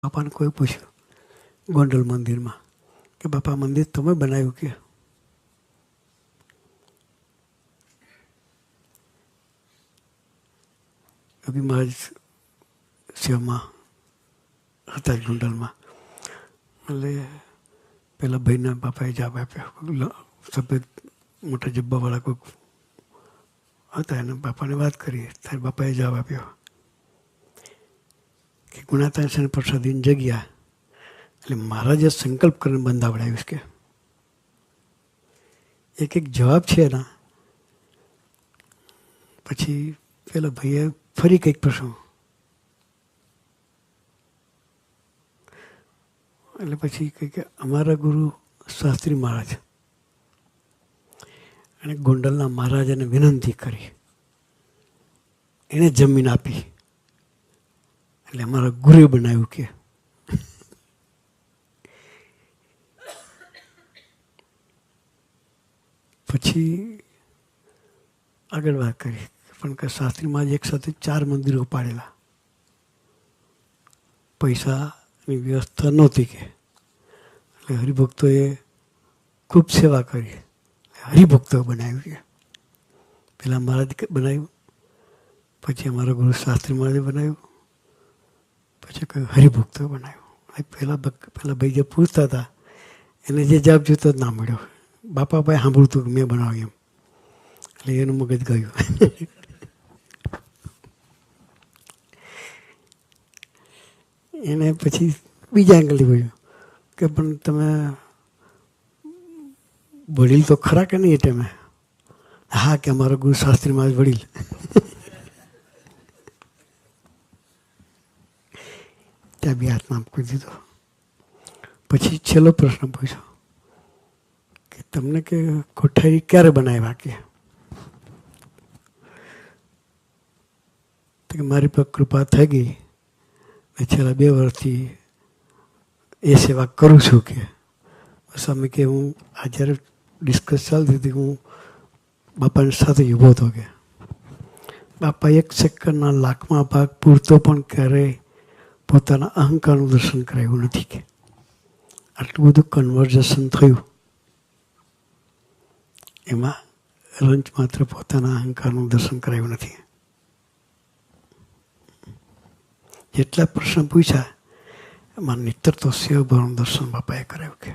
બાપાને કોઈ પૂછ્યું ગોંડલ મંદિરમાં કે બાપા મંદિર તમે બનાવ્યું કે? અભી મહારાજ સેવામાં હતા ગોંડલમાં. એટલે પેલા ભાઈના બાપાએ જવાબ આપ્યો. સફેદ મોટા જબ્બાવાળા કોઈક હતા, એને બાપાને વાત કરી. ત્યારે બાપાએ જવાબ આપ્યો કે ગુણાતાન પ્રસાદીની જગ્યા એટલે મહારાજે સંકલ્પ કરીને બંધાવડાવ્યું કે એક જવાબ છે એના. પછી પેલા ભાઈએ ફરી કંઈક પ્રશ્ન, એટલે પછી કંઈક અમારા ગુરુ શાસ્ત્રી મહારાજ અને ગોંડલના મહારાજાને વિનંતી કરી, એને જમીન આપી, એટલે અમારા ગુરુએ બનાવ્યું કે. પછી આગળ વાત કરી પણ કે શાસ્ત્રી મહારાજ એક સાથે 4 મંદિરો પાડેલા. પૈસાની વ્યવસ્થા નહોતી કે, એટલે હરિભક્તોએ ખૂબ સેવા કરી, હરિભક્તો બનાવ્યું છે. પેલા મહારાજ બનાવ્યું, પછી અમારા ગુરુ શાસ્ત્રી મહારાજે બનાવ્યું, પછી કહ્યું હરિભક્તો બનાવ્યું. પેલા ભાઈ જે પૂછતા હતા એને જે જવાબ જોતો જ ના મળ્યો. બાપા ભાઈ સાંભળતું કે મેં બનાવ્યું એમ, એટલે એનું મગજ ગયું. એને પછી બીજા એંગલથી બોલ્યું કે પણ તમે વડીલ તો ખરા કે નહીં? એટલે મેં હા કે અમારા ગુરુ શાસ્ત્રીમાં વડીલ. ત્યાં બી હાથમાં આપી દીધો. પછી છેલ્લો પ્રશ્ન પૂછ્યો કે તમને કે કોઠારી ક્યારે બનાવ્યા કે? મારી પર કૃપા થઈ ગઈ, છેલ્લા 2 વર્ષથી એ સેવા કરું છું કે. સ્વામી કે હું આ જ્યારે ડિસ્કસ ચાલતી હતી હું બાપાની સાથે ઊભો હતો કે બાપા 1 સેકન્ડના લાખમાં ભાગ પૂરતો પણ ક્યારેય પોતાના અહંકારનું દર્શન કરાવ્યું નથી કે. આટલું બધું કન્વર્ઝેશન થયું, એમાં રંચ માત્ર પોતાના અહંકારનું દર્શન કરાવ્યું નથી. જેટલા પ્રશ્ન પૂછ્યા એમાં નિત્તર તો શિવભાવનું દર્શન બાપાએ કરાવ્યું કે